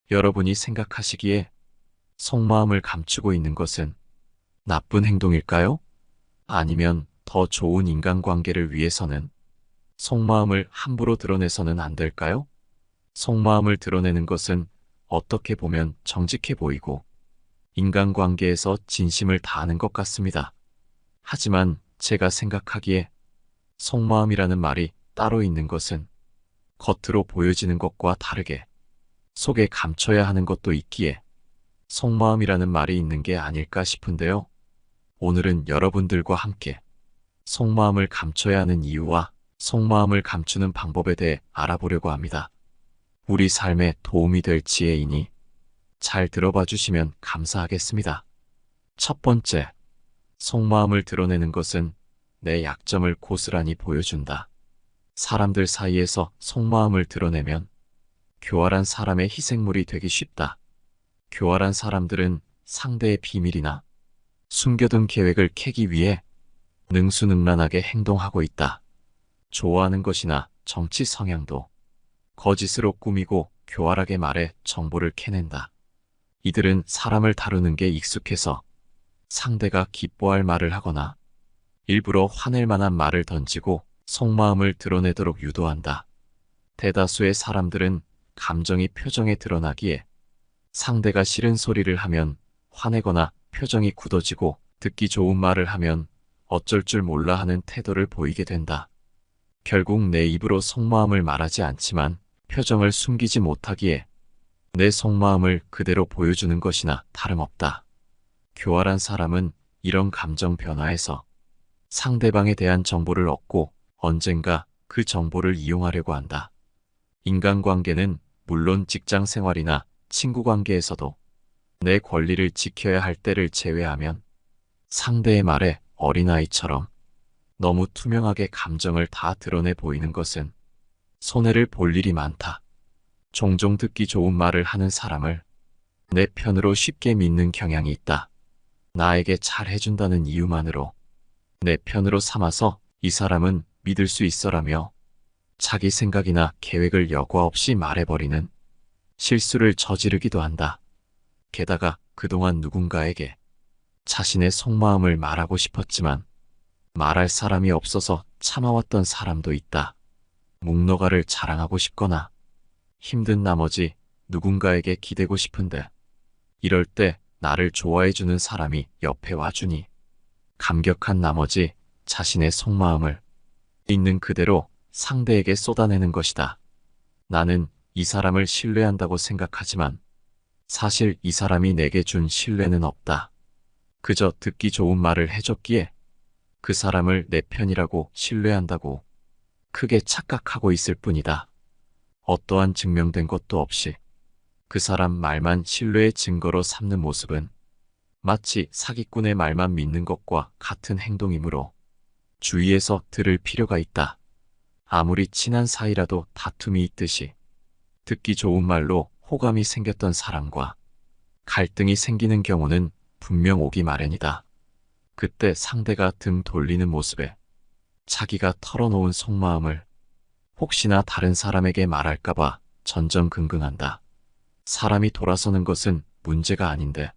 여러분이 생각하시기에 속마음을 감추고 있는 것은 나쁜 행동일까요? 아니면 더 좋은 인간관계를 위해서는 속마음을 함부로 드러내서는 안 될까요? 속마음을 드러내는 것은 어떻게 보면 정직해 보이고 인간관계에서 진심을 다하는 것 같습니다. 하지만 제가 생각하기에 속마음이라는 말이 따로 있는 것은 겉으로 보여지는 것과 다르게 속에 감춰야 하는 것도 있기에 속마음이라는 말이 있는 게 아닐까 싶은데요. 오늘은 여러분들과 함께 속마음을 감춰야 하는 이유와 속마음을 감추는 방법에 대해 알아보려고 합니다. 우리 삶에 도움이 될 지혜이니 잘 들어봐 주시면 감사하겠습니다. 첫 번째, 속마음을 드러내는 것은 내 약점을 고스란히 보여준다. 사람들 사이에서 속마음을 드러내면 교활한 사람의 희생물이 되기 쉽다. 교활한 사람들은 상대의 비밀이나 숨겨둔 계획을 캐기 위해 능수능란하게 행동하고 있다. 좋아하는 것이나 정치 성향도 거짓으로 꾸미고 교활하게 말해 정보를 캐낸다. 이들은 사람을 다루는 게 익숙해서 상대가 기뻐할 말을 하거나 일부러 화낼 만한 말을 던지고 속마음을 드러내도록 유도한다. 대다수의 사람들은 감정이 표정에 드러나기에 상대가 싫은 소리를 하면 화내거나 표정이 굳어지고 듣기 좋은 말을 하면 어쩔 줄 몰라 하는 태도를 보이게 된다. 결국 내 입으로 속마음을 말하지 않지만 표정을 숨기지 못하기에 내 속마음을 그대로 보여주는 것이나 다름없다. 교활한 사람은 이런 감정 변화에서 상대방에 대한 정보를 얻고 언젠가 그 정보를 이용하려고 한다. 인간관계는 물론 직장 생활이나 친구 관계에서도 내 권리를 지켜야 할 때를 제외하면 상대의 말에 어린아이처럼 너무 투명하게 감정을 다 드러내 보이는 것은 손해를 볼 일이 많다. 종종 듣기 좋은 말을 하는 사람을 내 편으로 쉽게 믿는 경향이 있다. 나에게 잘 해준다는 이유만으로 내 편으로 삼아서 이 사람은 믿을 수 있어라며 자기 생각이나 계획을 여과 없이 말해버리는 실수를 저지르기도 한다. 게다가 그동안 누군가에게 자신의 속마음을 말하고 싶었지만 말할 사람이 없어서 참아왔던 사람도 있다. 묵노가를 자랑하고 싶거나 힘든 나머지 누군가에게 기대고 싶은데 이럴 때 나를 좋아해주는 사람이 옆에 와주니 감격한 나머지 자신의 속마음을 있는 그대로 상대에게 쏟아내는 것이다. 나는 이 사람을 신뢰한다고 생각하지만 사실 이 사람이 내게 준 신뢰는 없다. 그저 듣기 좋은 말을 해줬기에 그 사람을 내 편이라고 신뢰한다고 크게 착각하고 있을 뿐이다. 어떠한 증명된 것도 없이 그 사람 말만 신뢰의 증거로 삼는 모습은 마치 사기꾼의 말만 믿는 것과 같은 행동이므로 주의해서 들을 필요가 있다. 아무리 친한 사이라도 다툼이 있듯이 듣기 좋은 말로 호감이 생겼던 사람과 갈등이 생기는 경우는 분명 오기 마련이다. 그때 상대가 등 돌리는 모습에 자기가 털어놓은 속마음을 혹시나 다른 사람에게 말할까봐 전전긍긍한다. 사람이 돌아서는 것은 문제가 아닌데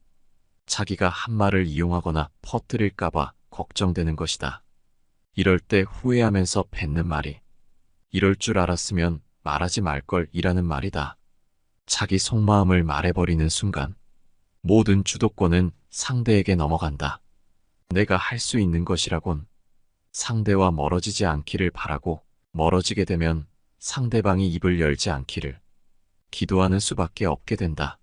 자기가 한 말을 이용하거나 퍼뜨릴까봐 걱정되는 것이다. 이럴 때 후회하면서 뱉는 말이 이럴 줄 알았으면 말하지 말걸 이라는 말이다. 자기 속마음을 말해버리는 순간 모든 주도권은 상대에게 넘어간다. 내가 할 수 있는 것이라곤 상대와 멀어지지 않기를 바라고 멀어지게 되면 상대방이 입을 열지 않기를 기도하는 수밖에 없게 된다.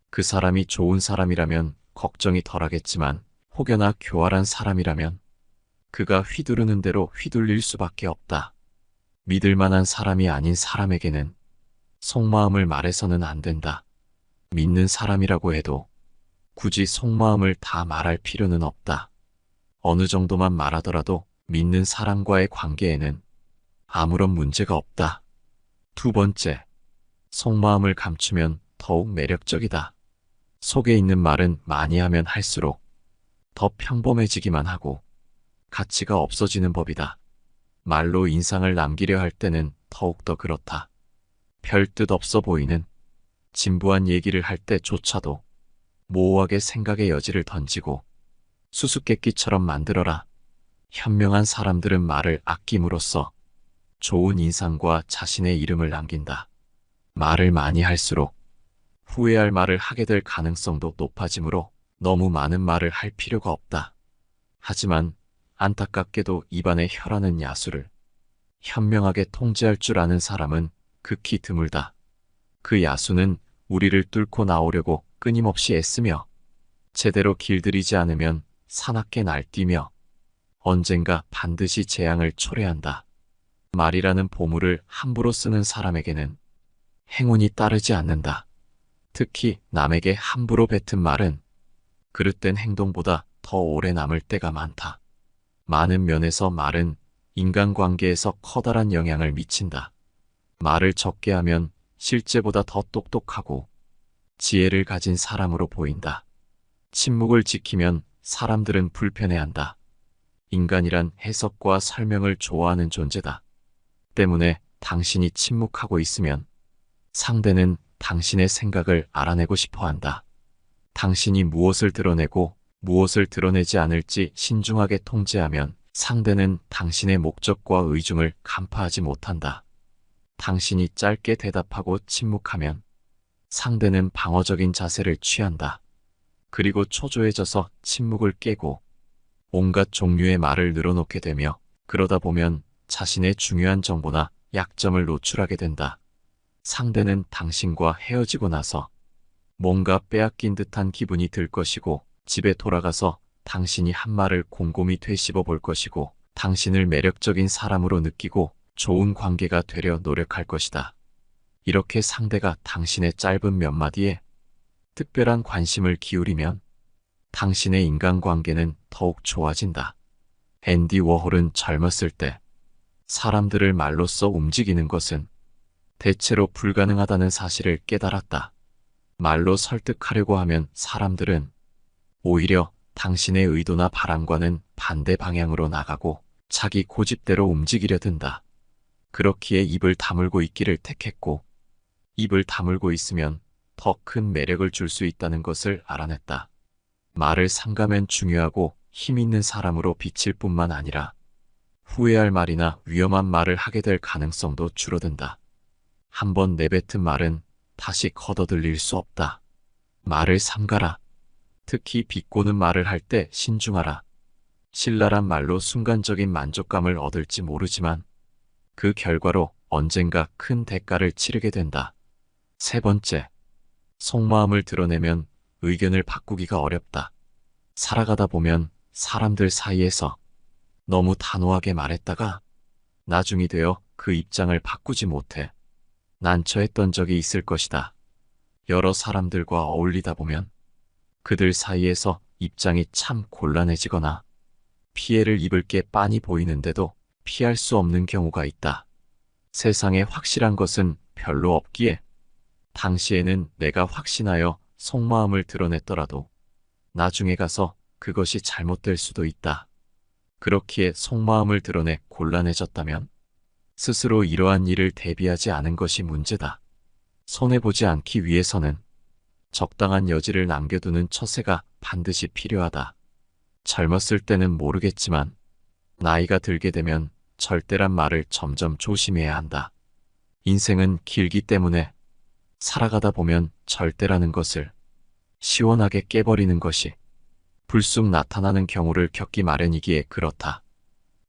그 사람이 좋은 사람이라면 걱정이 덜하겠지만 혹여나 교활한 사람이라면 그가 휘두르는 대로 휘둘릴 수밖에 없다. 믿을 만한 사람이 아닌 사람에게는 속마음을 말해서는 안 된다. 믿는 사람이라고 해도 굳이 속마음을 다 말할 필요는 없다. 어느 정도만 말하더라도 믿는 사람과의 관계에는 아무런 문제가 없다. 두 번째, 속마음을 감추면 더욱 매력적이다. 속에 있는 말은 많이 하면 할수록 더 평범해지기만 하고 가치가 없어지는 법이다. 말로 인상을 남기려 할 때는 더욱더 그렇다. 별 뜻 없어 보이는 진부한 얘기를 할 때조차도 모호하게 생각의 여지를 던지고 수수께끼처럼 만들어라. 현명한 사람들은 말을 아낌으로써 좋은 인상과 자신의 이름을 남긴다. 말을 많이 할수록 후회할 말을 하게 될 가능성도 높아지므로 너무 많은 말을 할 필요가 없다. 하지만 안타깝게도 입안의 혀라는 야수를 현명하게 통제할 줄 아는 사람은 극히 드물다. 그 야수는 우리를 뚫고 나오려고 끊임없이 애쓰며 제대로 길들이지 않으면 사납게 날뛰며 언젠가 반드시 재앙을 초래한다. 말이라는 보물을 함부로 쓰는 사람에게는 행운이 따르지 않는다. 특히 남에게 함부로 뱉은 말은 그릇된 행동보다 더 오래 남을 때가 많다. 많은 면에서 말은 인간관계에서 커다란 영향을 미친다. 말을 적게 하면 실제보다 더 똑똑하고 지혜를 가진 사람으로 보인다. 침묵을 지키면 사람들은 불편해한다. 인간이란 해석과 설명을 좋아하는 존재다. 때문에 당신이 침묵하고 있으면 상대는 당신의 생각을 알아내고 싶어 한다. 당신이 무엇을 드러내고 무엇을 드러내지 않을지 신중하게 통제하면 상대는 당신의 목적과 의중을 간파하지 못한다. 당신이 짧게 대답하고 침묵하면 상대는 방어적인 자세를 취한다. 그리고 초조해져서 침묵을 깨고 온갖 종류의 말을 늘어놓게 되며 그러다 보면 자신의 중요한 정보나 약점을 노출하게 된다. 상대는 당신과 헤어지고 나서 뭔가 빼앗긴 듯한 기분이 들 것이고 집에 돌아가서 당신이 한 말을 곰곰이 되씹어 볼 것이고 당신을 매력적인 사람으로 느끼고 좋은 관계가 되려 노력할 것이다. 이렇게 상대가 당신의 짧은 몇 마디에 특별한 관심을 기울이면 당신의 인간관계는 더욱 좋아진다. 앤디 워홀은 젊었을 때 사람들을 말로써 움직이는 것은 대체로 불가능하다는 사실을 깨달았다. 말로 설득하려고 하면 사람들은 오히려 당신의 의도나 바람과는 반대 방향으로 나가고 자기 고집대로 움직이려 든다. 그렇기에 입을 다물고 있기를 택했고 입을 다물고 있으면 더 큰 매력을 줄 수 있다는 것을 알아냈다. 말을 삼가면 중요하고 힘 있는 사람으로 비칠 뿐만 아니라 후회할 말이나 위험한 말을 하게 될 가능성도 줄어든다. 한번 내뱉은 말은 다시 걷어들일 수 없다. 말을 삼가라. 특히 비꼬는 말을 할 때 신중하라. 신랄한 말로 순간적인 만족감을 얻을지 모르지만 그 결과로 언젠가 큰 대가를 치르게 된다. 세 번째, 속마음을 드러내면 의견을 바꾸기가 어렵다. 살아가다 보면 사람들 사이에서 너무 단호하게 말했다가 나중이 되어 그 입장을 바꾸지 못해 난처했던 적이 있을 것이다. 여러 사람들과 어울리다 보면 그들 사이에서 입장이 참 곤란해지거나 피해를 입을 게 빤히 보이는데도 피할 수 없는 경우가 있다. 세상에 확실한 것은 별로 없기에 당시에는 내가 확신하여 속마음을 드러냈더라도 나중에 가서 그것이 잘못될 수도 있다. 그렇기에 속마음을 드러내 곤란해졌다면 스스로 이러한 일을 대비하지 않은 것이 문제다. 손해보지 않기 위해서는 적당한 여지를 남겨두는 처세가 반드시 필요하다. 젊었을 때는 모르겠지만 나이가 들게 되면 절대란 말을 점점 조심해야 한다. 인생은 길기 때문에 살아가다 보면 절대라는 것을 시원하게 깨버리는 것이 불쑥 나타나는 경우를 겪기 마련이기에 그렇다.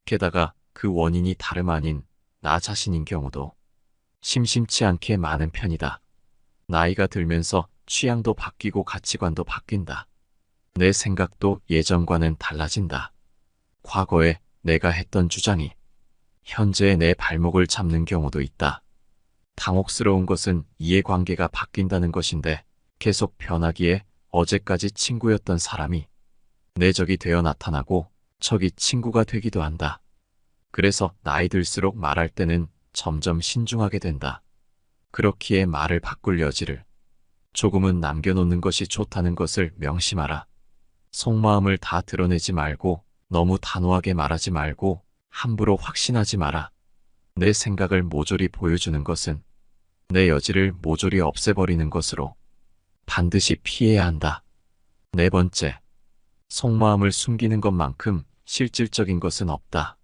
게다가 그 원인이 다름 아닌 나 자신인 경우도 심심치 않게 많은 편이다. 나이가 들면서 취향도 바뀌고 가치관도 바뀐다. 내 생각도 예전과는 달라진다. 과거에 내가 했던 주장이 현재의 내 발목을 잡는 경우도 있다. 당혹스러운 것은 이해관계가 바뀐다는 것인데 계속 변하기에 어제까지 친구였던 사람이 내 적이 되어 나타나고 적이 친구가 되기도 한다. 그래서 나이 들수록 말할 때는 점점 신중하게 된다. 그렇기에 말을 바꿀 여지를 조금은 남겨놓는 것이 좋다는 것을 명심하라. 속마음을 다 드러내지 말고 너무 단호하게 말하지 말고 함부로 확신하지 마라. 내 생각을 모조리 보여주는 것은 내 여지를 모조리 없애버리는 것으로 반드시 피해야 한다. 네 번째, 속마음을 숨기는 것만큼 실질적인 것은 없다.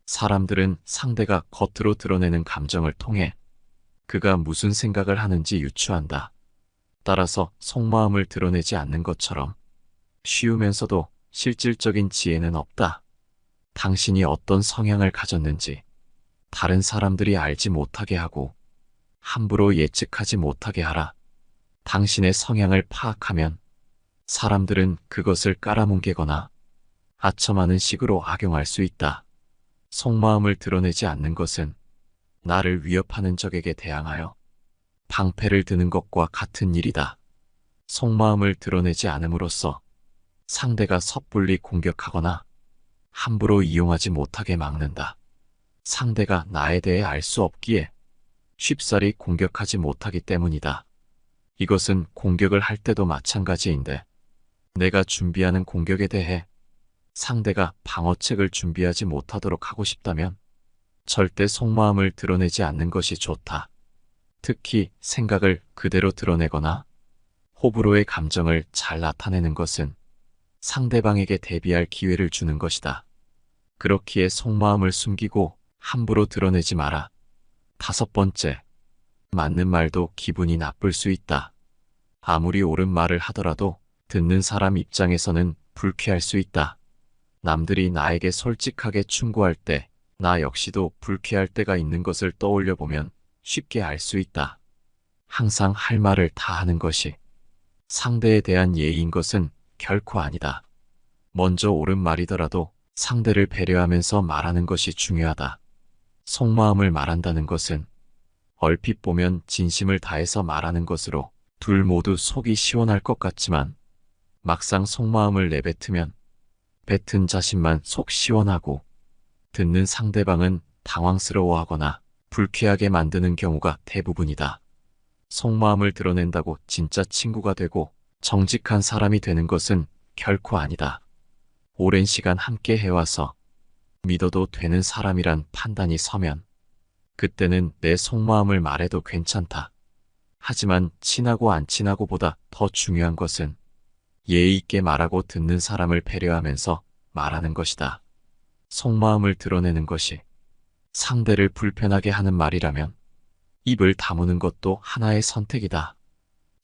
사람들은 상대가 겉으로 드러내는 감정을 통해 그가 무슨 생각을 하는지 유추한다. 따라서 속마음을 드러내지 않는 것처럼 쉬우면서도 실질적인 지혜는 없다. 당신이 어떤 성향을 가졌는지 다른 사람들이 알지 못하게 하고 함부로 예측하지 못하게 하라. 당신의 성향을 파악하면 사람들은 그것을 깔아뭉개거나 아첨하는 식으로 악용할 수 있다. 속마음을 드러내지 않는 것은 나를 위협하는 적에게 대항하여 방패를 드는 것과 같은 일이다. 속마음을 드러내지 않음으로써 상대가 섣불리 공격하거나 함부로 이용하지 못하게 막는다. 상대가 나에 대해 알 수 없기에 쉽사리 공격하지 못하기 때문이다. 이것은 공격을 할 때도 마찬가지인데 내가 준비하는 공격에 대해 상대가 방어책을 준비하지 못하도록 하고 싶다면 절대 속마음을 드러내지 않는 것이 좋다. 특히 생각을 그대로 드러내거나 호불호의 감정을 잘 나타내는 것은 상대방에게 대비할 기회를 주는 것이다. 그렇기에 속마음을 숨기고 함부로 드러내지 마라. 다섯 번째, 맞는 말도 기분이 나쁠 수 있다. 아무리 옳은 말을 하더라도 듣는 사람 입장에서는 불쾌할 수 있다. 남들이 나에게 솔직하게 충고할 때 나 역시도 불쾌할 때가 있는 것을 떠올려 보면 쉽게 알 수 있다. 항상 할 말을 다 하는 것이 상대에 대한 예의인 것은 결코 아니다. 먼저 옳은 말이더라도 상대를 배려하면서 말하는 것이 중요하다. 속마음을 말한다는 것은 얼핏 보면 진심을 다해서 말하는 것으로 둘 모두 속이 시원할 것 같지만 막상 속마음을 내뱉으면 뱉은 자신만 속 시원하고 듣는 상대방은 당황스러워하거나 불쾌하게 만드는 경우가 대부분이다. 속마음을 드러낸다고 진짜 친구가 되고 정직한 사람이 되는 것은 결코 아니다. 오랜 시간 함께 해와서 믿어도 되는 사람이란 판단이 서면 그때는 내 속마음을 말해도 괜찮다. 하지만 친하고 안 친하고보다 더 중요한 것은 예의 있게 말하고 듣는 사람을 배려하면서 말하는 것이다. 속마음을 드러내는 것이 상대를 불편하게 하는 말이라면 입을 다무는 것도 하나의 선택이다.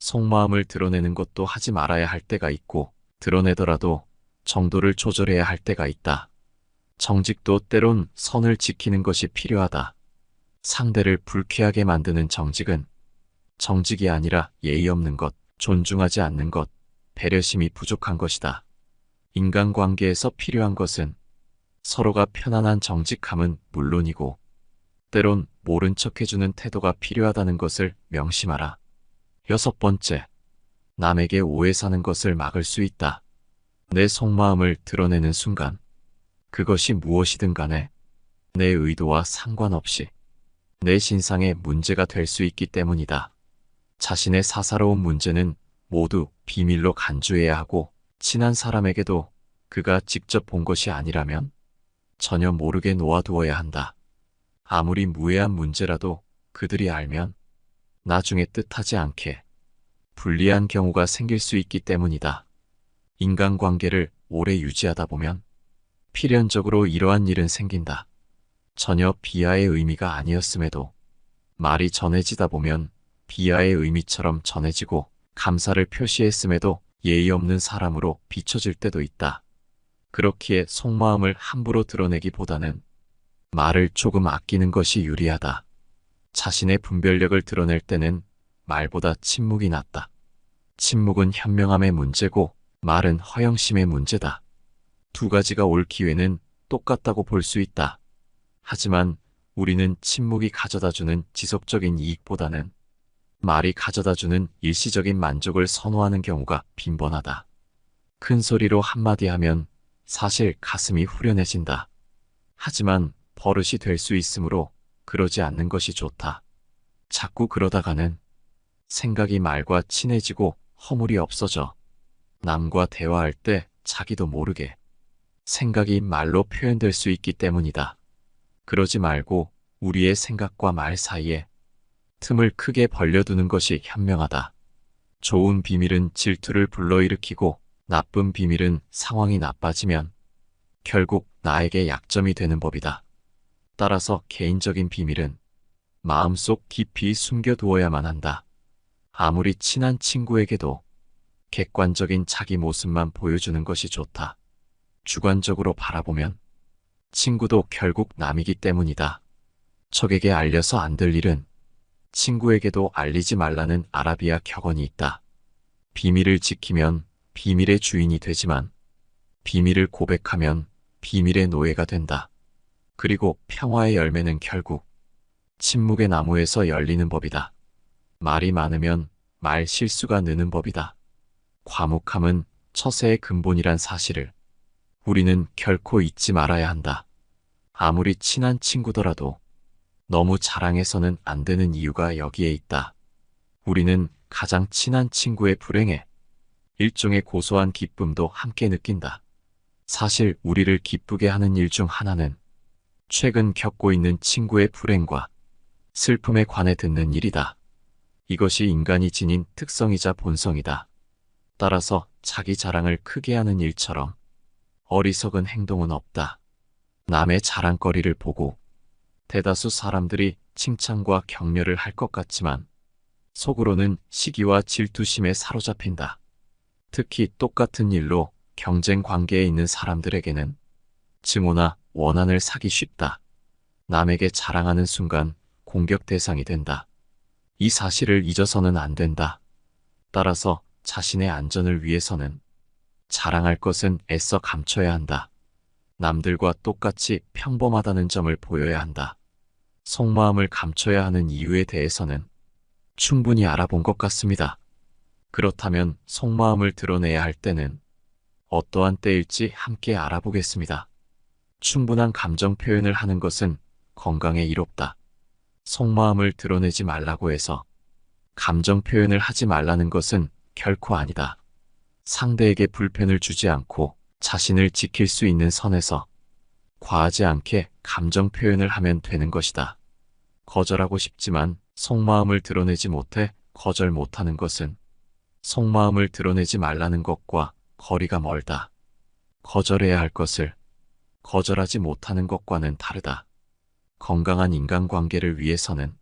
속마음을 드러내는 것도 하지 말아야 할 때가 있고 드러내더라도 정도를 조절해야 할 때가 있다. 정직도 때론 선을 지키는 것이 필요하다. 상대를 불쾌하게 만드는 정직은 정직이 아니라 예의 없는 것, 존중하지 않는 것, 배려심이 부족한 것이다. 인간관계에서 필요한 것은 서로가 편안한 정직함은 물론이고 때론 모른 척 해주는 태도가 필요하다는 것을 명심하라. 여섯 번째, 남에게 오해 사는 것을 막을 수 있다. 내 속마음을 드러내는 순간 그것이 무엇이든 간에 내 의도와 상관없이 내 신상에 문제가 될 수 있기 때문이다. 자신의 사사로운 문제는 모두 비밀로 간주해야 하고 친한 사람에게도 그가 직접 본 것이 아니라면 전혀 모르게 놓아두어야 한다. 아무리 무해한 문제라도 그들이 알면 나중에 뜻하지 않게 불리한 경우가 생길 수 있기 때문이다. 인간관계를 오래 유지하다 보면 필연적으로 이러한 일은 생긴다. 전혀 비하의 의미가 아니었음에도 말이 전해지다 보면 비하의 의미처럼 전해지고 감사를 표시했음에도 예의 없는 사람으로 비춰질 때도 있다. 그렇기에 속마음을 함부로 드러내기보다는 말을 조금 아끼는 것이 유리하다. 자신의 분별력을 드러낼 때는 말보다 침묵이 낫다. 침묵은 현명함의 문제고 말은 허영심의 문제다. 두 가지가 올 기회는 똑같다고 볼 수 있다. 하지만 우리는 침묵이 가져다주는 지속적인 이익보다는 말이 가져다주는 일시적인 만족을 선호하는 경우가 빈번하다. 큰 소리로 한마디 하면 사실 가슴이 후련해진다. 하지만 버릇이 될 수 있으므로 그러지 않는 것이 좋다. 자꾸 그러다가는 생각이 말과 친해지고 허물이 없어져 남과 대화할 때 자기도 모르게 생각이 말로 표현될 수 있기 때문이다. 그러지 말고 우리의 생각과 말 사이에 틈을 크게 벌려두는 것이 현명하다. 좋은 비밀은 질투를 불러일으키고 나쁜 비밀은 상황이 나빠지면 결국 나에게 약점이 되는 법이다. 따라서 개인적인 비밀은 마음속 깊이 숨겨두어야만 한다. 아무리 친한 친구에게도 객관적인 자기 모습만 보여주는 것이 좋다. 주관적으로 바라보면 친구도 결국 남이기 때문이다. 적에게 알려서 안 될 일은 친구에게도 알리지 말라는 아라비아 격언이 있다. 비밀을 지키면 비밀의 주인이 되지만 비밀을 고백하면 비밀의 노예가 된다. 그리고 평화의 열매는 결국 침묵의 나무에서 열리는 법이다. 말이 많으면 말 실수가 느는 법이다. 과묵함은 처세의 근본이란 사실을 우리는 결코 잊지 말아야 한다. 아무리 친한 친구더라도 너무 자랑해서는 안 되는 이유가 여기에 있다. 우리는 가장 친한 친구의 불행에 일종의 고소한 기쁨도 함께 느낀다. 사실 우리를 기쁘게 하는 일 중 하나는 최근 겪고 있는 친구의 불행과 슬픔에 관해 듣는 일이다. 이것이 인간이 지닌 특성이자 본성이다. 따라서 자기 자랑을 크게 하는 일처럼 어리석은 행동은 없다. 남의 자랑거리를 보고 대다수 사람들이 칭찬과 격려를 할 것 같지만 속으로는 시기와 질투심에 사로잡힌다. 특히 똑같은 일로 경쟁 관계에 있는 사람들에게는 증오나 원한을 사기 쉽다. 남에게 자랑하는 순간 공격 대상이 된다. 이 사실을 잊어서는 안 된다. 따라서 자신의 안전을 위해서는 자랑할 것은 애써 감춰야 한다. 남들과 똑같이 평범하다는 점을 보여야 한다. 속마음을 감춰야 하는 이유에 대해서는 충분히 알아본 것 같습니다. 그렇다면 속마음을 드러내야 할 때는 어떠한 때일지 함께 알아보겠습니다. 충분한 감정 표현을 하는 것은 건강에 이롭다. 속마음을 드러내지 말라고 해서 감정 표현을 하지 말라는 것은 결코 아니다. 상대에게 불편을 주지 않고 자신을 지킬 수 있는 선에서 과하지 않게 감정 표현을 하면 되는 것이다. 거절하고 싶지만 속마음을 드러내지 못해 거절 못하는 것은 속마음을 드러내지 말라는 것과 거리가 멀다. 거절해야 할 것을 거절하지 못하는 것과는 다르다. 건강한 인간관계를 위해서는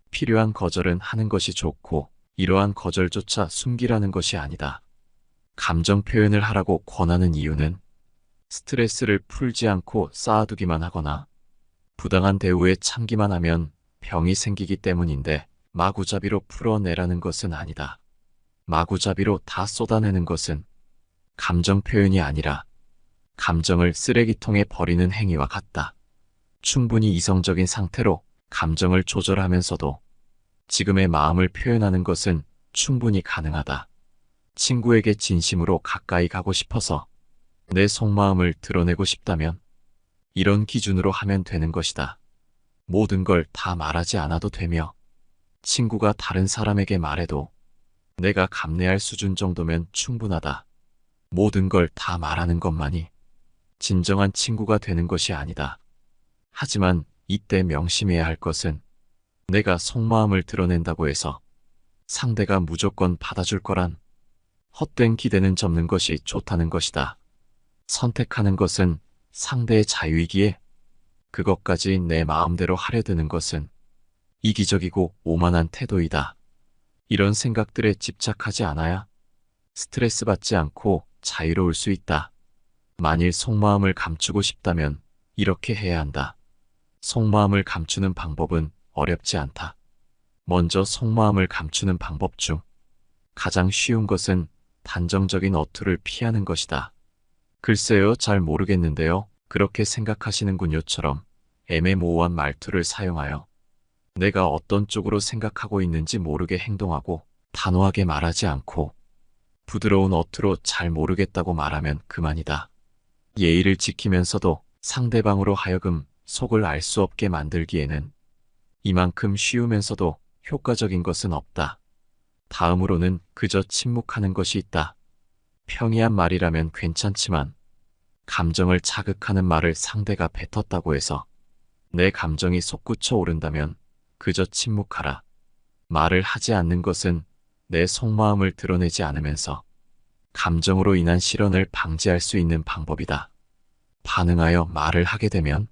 필요한 거절은 하는 것이 좋고 이러한 거절조차 숨기라는 것이 아니다. 감정 표현을 하라고 권하는 이유는 스트레스를 풀지 않고 쌓아두기만 하거나 부당한 대우에 참기만 하면 병이 생기기 때문인데 마구잡이로 풀어내라는 것은 아니다. 마구잡이로 다 쏟아내는 것은 감정 표현이 아니라 감정을 쓰레기통에 버리는 행위와 같다. 충분히 이성적인 상태로 감정을 조절하면서도 지금의 마음을 표현하는 것은 충분히 가능하다. 친구에게 진심으로 가까이 가고 싶어서 내 속마음을 드러내고 싶다면 이런 기준으로 하면 되는 것이다. 모든 걸 다 말하지 않아도 되며 친구가 다른 사람에게 말해도 내가 감내할 수준 정도면 충분하다. 모든 걸 다 말하는 것만이 진정한 친구가 되는 것이 아니다. 하지만 이때 명심해야 할 것은 내가 속마음을 드러낸다고 해서 상대가 무조건 받아줄 거란 헛된 기대는 접는 것이 좋다는 것이다. 선택하는 것은 상대의 자유이기에 그것까지 내 마음대로 하려 드는 것은 이기적이고 오만한 태도이다. 이런 생각들에 집착하지 않아야 스트레스 받지 않고 자유로울 수 있다. 만일 속마음을 감추고 싶다면 이렇게 해야 한다. 속마음을 감추는 방법은 어렵지 않다. 먼저 속마음을 감추는 방법 중 가장 쉬운 것은 단정적인 어투를 피하는 것이다. 글쎄요, 잘 모르겠는데요. 그렇게 생각하시는군요처럼 애매모호한 말투를 사용하여 내가 어떤 쪽으로 생각하고 있는지 모르게 행동하고 단호하게 말하지 않고 부드러운 어투로 잘 모르겠다고 말하면 그만이다. 예의를 지키면서도 상대방으로 하여금 속을 알 수 없게 만들기에는 이만큼 쉬우면서도 효과적인 것은 없다. 다음으로는 그저 침묵하는 것이 있다. 평이한 말이라면 괜찮지만 감정을 자극하는 말을 상대가 뱉었다고 해서 내 감정이 솟구쳐 오른다면 그저 침묵하라. 말을 하지 않는 것은 내 속마음을 드러내지 않으면서 감정으로 인한 실언을 방지할 수 있는 방법이다. 반응하여 말을 하게 되면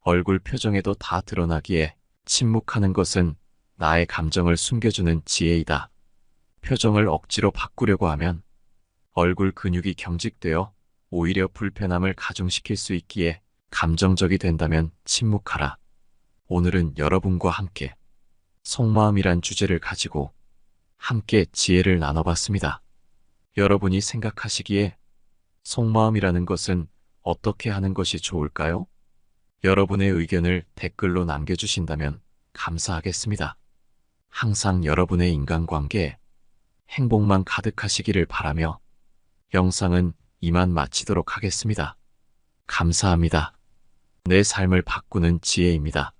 얼굴 표정에도 다 드러나기에 침묵하는 것은 나의 감정을 숨겨주는 지혜이다. 표정을 억지로 바꾸려고 하면 얼굴 근육이 경직되어 오히려 불편함을 가중시킬 수 있기에 감정적이 된다면 침묵하라. 오늘은 여러분과 함께 속마음이란 주제를 가지고 함께 지혜를 나눠봤습니다. 여러분이 생각하시기에 속마음이라는 것은 어떻게 하는 것이 좋을까요? 여러분의 의견을 댓글로 남겨주신다면 감사하겠습니다. 항상 여러분의 인간관계에 행복만 가득하시기를 바라며 영상은 이만 마치도록 하겠습니다. 감사합니다. 내 삶을 바꾸는 지혜입니다.